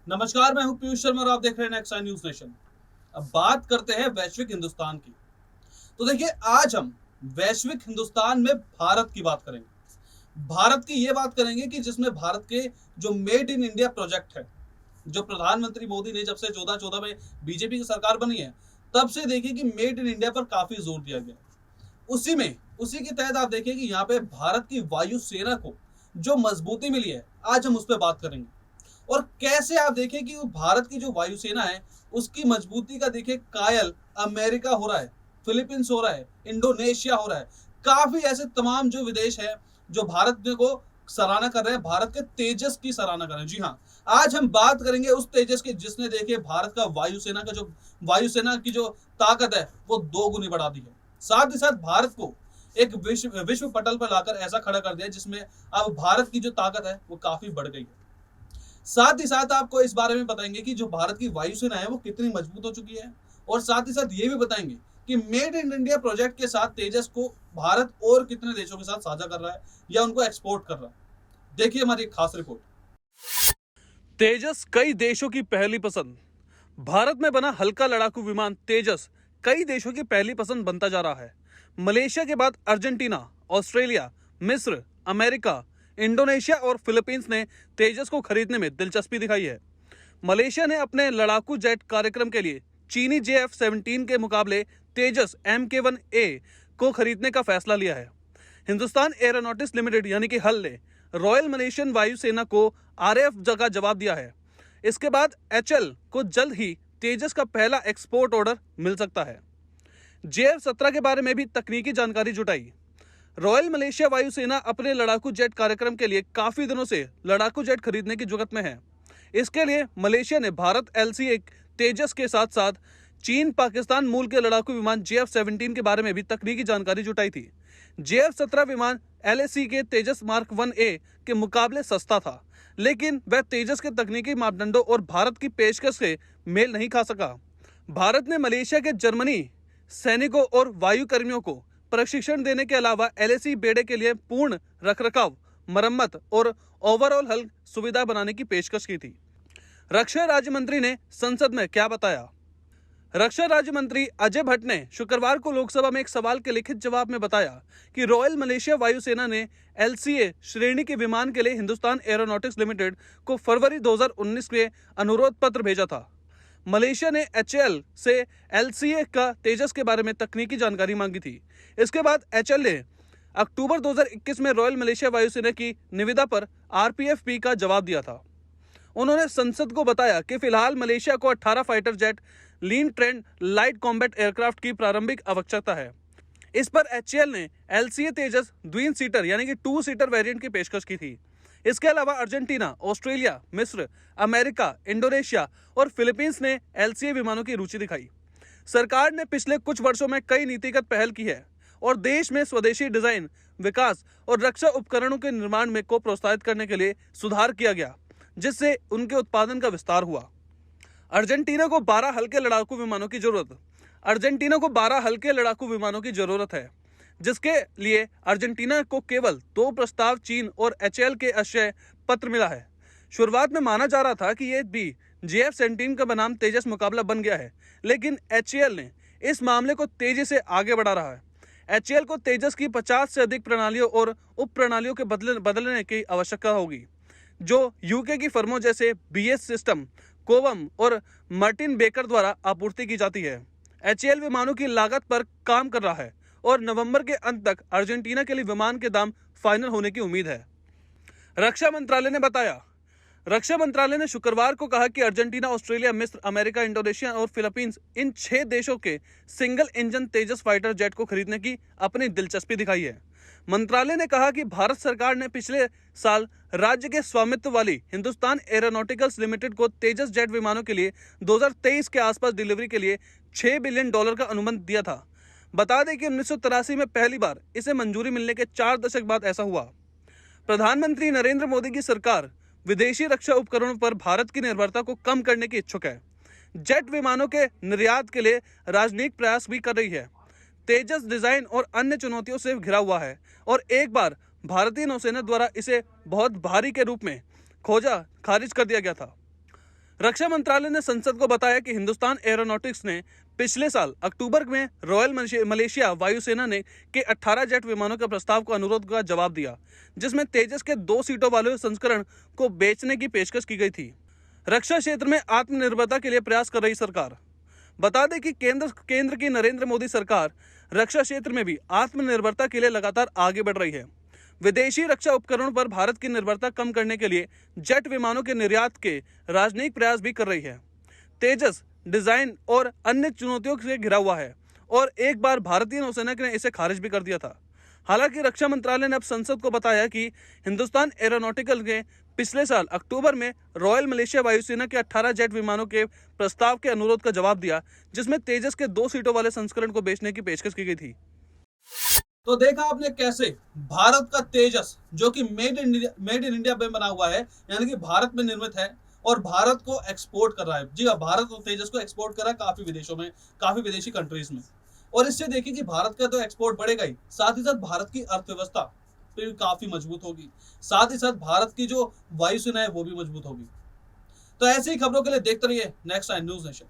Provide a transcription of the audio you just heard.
नमस्कार, मैं हूं पीयूष शर्मा और आप देख रहे हैं नेक्स्ट न्यूज नेशन। अब बात करते हैं वैश्विक हिंदुस्तान की। तो देखिए, आज हम वैश्विक हिंदुस्तान में भारत की बात करेंगे। भारत की ये बात करेंगे कि जिसमें भारत के जो मेड इन इंडिया प्रोजेक्ट है, जो प्रधानमंत्री मोदी ने जब से 14-14 में बीजेपी की सरकार बनी है, तब से देखिए कि मेड इन इंडिया पर काफी जोर दिया गया। उसी के तहत आप देखिए कि यहाँ पे भारत की वायुसेना को जो मजबूती मिली है, आज हम उस पर बात करेंगे। और कैसे आप देखें कि भारत की जो वायुसेना है, उसकी मजबूती का देखिए कायल अमेरिका हो रहा है, फिलीपींस हो रहा है, इंडोनेशिया हो रहा है। काफी ऐसे तमाम जो विदेश है जो भारत को सराहना कर रहे हैं, भारत के तेजस की सराहना कर रहे हैं। जी हाँ, आज हम बात करेंगे उस तेजस की जिसने देखिए भारत का वायुसेना की जो ताकत है वो 2 गुनी बढ़ा दी है। साथ ही साथ भारत को एक विश्व पटल पर लाकर ऐसा खड़ा कर दिया जिसमें अब भारत की जो ताकत है वो काफी बढ़ गई है। साथ ही साथ आपको इस बारे में बताएंगे कि जो भारत की वायुसेना है वो कितनी मजबूत हो चुकी है, और साथ ही साथ ये भी बताएंगे कि मेड इन इंडिया प्रोजेक्ट के साथ तेजस को भारत और कितने देशों के साथ साझा कर रहा है या उनको एक्सपोर्ट कर रहा है। देखिए हमारी एक खास रिपोर्ट। तेजस कई देशों की पहली पसंद। भारत में बना हल्का लड़ाकू विमान तेजस कई देशों की पहली पसंद बनता जा रहा है। मलेशिया के बाद अर्जेंटीना, ऑस्ट्रेलिया, मिस्र, अमेरिका, इंडोनेशिया और फिलीपींस ने तेजस को खरीदने में दिलचस्पी दिखाई है। मलेशिया ने अपने लड़ाकू जेट कार्यक्रम के लिए चीनी JF-17 के मुकाबले तेजस MK-1A को खरीदने का फैसला लिया है। हिंदुस्तान एरोनॉटिक्स लिमिटेड यानी कि हल ने रॉयल मलेशियन वायुसेना को RAF का जवाब दिया है। इसके बाद HL को जल्द ही तेजस का पहला एक्सपोर्ट ऑर्डर मिल सकता है। JF-17 के बारे में भी तकनीकी जानकारी जुटाई। रॉयल मलेशिया वायुसेना अपने लड़ाकू जेट कार्यक्रम के लिए काफी दिनों से लड़ाकू जेट खरीदने की जुगत में है। इसके लिए मलेशिया ने भारत LCA तेजस के साथ साथ चीन पाकिस्तान मूल के लड़ाकू विमान JF-17 के बारे में भी तकनीकी जानकारी जुटाई थी। JF-17 विमान LAC के तेजस मार्क 1A के मुकाबले सस्ता था, लेकिन वह तेजस के तकनीकी मापदंडों और भारत की पेशकश से मेल नहीं खा सका। भारत ने मलेशिया के जर्मनी सैनिकों और वायु कर्मियों को प्रशिक्षण देने के अलावा LAC बेड़े के लिए पूर्ण रखरखाव, मरम्मत और ओवरऑल हल सुविधा बनाने की पेशकश की थी। रक्षा राज्य मंत्री ने संसद में क्या बताया? रक्षा राज्य मंत्री अजय भट्ट ने शुक्रवार को लोकसभा में एक सवाल के लिखित जवाब में बताया कि रॉयल मलेशिया वायुसेना ने LCA श्रेणी के विमान के लिए हिंदुस्तान एरोनॉटिक्स लिमिटेड को फरवरी 2019 में अनुरोध पत्र भेजा था। मलेशिया ने HL से LCA का तेजस के बारे में तकनीकी जानकारी मांगी थी। इसके बाद HL ने अक्टूबर 2021 में रॉयल मलेशिया वायुसेना की निविदा पर RPFP का जवाब दिया था। उन्होंने संसद को बताया कि फिलहाल मलेशिया को 18 फाइटर जेट लीन ट्रेंड लाइट कॉम्बैट एयरक्राफ्ट की प्रारंभिक आवश्यकता है। इस पर HCL ने LCA तेजस द्विन सीटर यानी कि 2 सीटर वेरिएंट की पेशकश की थी। इसके अलावा अर्जेंटीना, ऑस्ट्रेलिया, मिस्र, अमेरिका, इंडोनेशिया और फिलीपींस ने LCA विमानों की रुचि दिखाई। सरकार ने पिछले कुछ वर्षों में कई नीतिगत पहल की है और देश में स्वदेशी डिजाइन, विकास और रक्षा उपकरणों के निर्माण में को प्रोत्साहित करने के लिए सुधार किया गया, जिससे उनके उत्पादन का विस्तार हुआ। अर्जेंटीना को 12 हल्के लड़ाकू विमानों की जरूरत है, जिसके लिए अर्जेंटीना को केवल 2 प्रस्ताव चीन और HL के आश्रय पत्र मिला है। शुरुआत में माना जा रहा था कि ये भी JF-17 का बनाम तेजस मुकाबला बन गया है, लेकिन HCL ने इस मामले को तेजी से आगे बढ़ा रहा है। HCL को तेजस की 50 से अधिक प्रणालियों और उप प्रणालियों के बदलने की आवश्यकता होगी, जो यूके की फर्मों जैसे BS सिस्टम, कोवम और मार्टिन बेकर द्वारा आपूर्ति की जाती है। HCL विमानों की लागत पर काम कर रहा है और नवंबर के अंत तक अर्जेंटीना के लिए विमान के दाम फाइनल होने की उम्मीद है। रक्षा मंत्रालय ने शुक्रवार को कहा कि अर्जेंटीना, ऑस्ट्रेलिया, मिस्र, अमेरिका, इंडोनेशिया और फिलीपींस इन 6 देशों के सिंगल इंजन तेजस फाइटर जेट को खरीदने की अपनी दिलचस्पी दिखाई है। मंत्रालय ने कहा कि भारत सरकार ने पिछले साल राज्य के स्वामित्व वाली हिंदुस्तान एरोनॉटिक्स लिमिटेड को तेजस जेट विमानों के लिए 2023 के आसपास डिलीवरी के लिए $6 बिलियन का अनुबंध दिया था। बता दें कि 1983 में पहली बार इसे मंजूरी मिलने के 4 दशक बाद ऐसा हुआ। प्रधानमंत्री नरेंद्र मोदी की सरकार विदेशी रक्षा उपकरणों पर भारत की निर्भरता को कम करने की इच्छुक है। जेट विमानों के निर्यात के लिए राजनीतिक प्रयास भी कर रही है। तेजस डिजाइन और अन्य चुनौतियों से घिरा हुआ है और एक बार भारतीय नौसेना द्वारा इसे बहुत भारी के रूप में खारिज कर दिया गया था। रक्षा मंत्रालय ने संसद को बताया कि हिंदुस्तान एरोनॉटिक्स ने पिछले साल अक्टूबर में रॉयल मलेशिया वायुसेना ने के 18 जेट विमानों के प्रस्ताव को अनुरोध का जवाब दिया, जिसमें तेजस के 2 सीटों वाले संस्करण को बेचने की पेशकश की गई थी। रक्षा क्षेत्र में आत्मनिर्भरता के लिए प्रयास कर रही सरकार। बता दें कि केंद्र की नरेंद्र मोदी सरकार रक्षा क्षेत्र में भी आत्मनिर्भरता के लिए लगातार आगे बढ़ रही है। विदेशी रक्षा उपकरणों पर भारत की निर्भरता कम करने के लिए जेट विमानों के निर्यात के राजनयिक प्रयास भी कर रही है। तेजस डिजाइन और अन्य चुनौतियों से घिरा हुआ है और एक बार भारतीय नौसेना ने इसे खारिज भी कर दिया था। हालांकि रक्षा मंत्रालय ने अब संसद को बताया कि हिंदुस्तान एरोनॉटिकल ने पिछले साल अक्टूबर में रॉयल मलेशिया वायुसेना के 18 जेट विमानों के प्रस्ताव के अनुरोध का जवाब दिया, जिसमें तेजस के 2 सीटों वाले संस्करण को बेचने की पेशकश की गई थी। तो देखा आपने कैसे भारत का तेजस, जो कि मेड इन इंडिया में बना हुआ है, यानी कि भारत में निर्मित है और भारत को एक्सपोर्ट कर रहा है। जी हाँ, भारत तो तेजस को एक्सपोर्ट कर रहा है काफी विदेशों में, काफी विदेशी कंट्रीज में। और इससे देखिए कि भारत का तो एक्सपोर्ट बढ़ेगा ही, साथ ही साथ भारत की अर्थव्यवस्था भी काफी मजबूत होगी, साथ ही साथ भारत की जो वायुसेना है वो भी मजबूत होगी। तो ऐसी ही खबरों के लिए देखते रहिए नेक्स्ट टाइम न्यूज नेशन।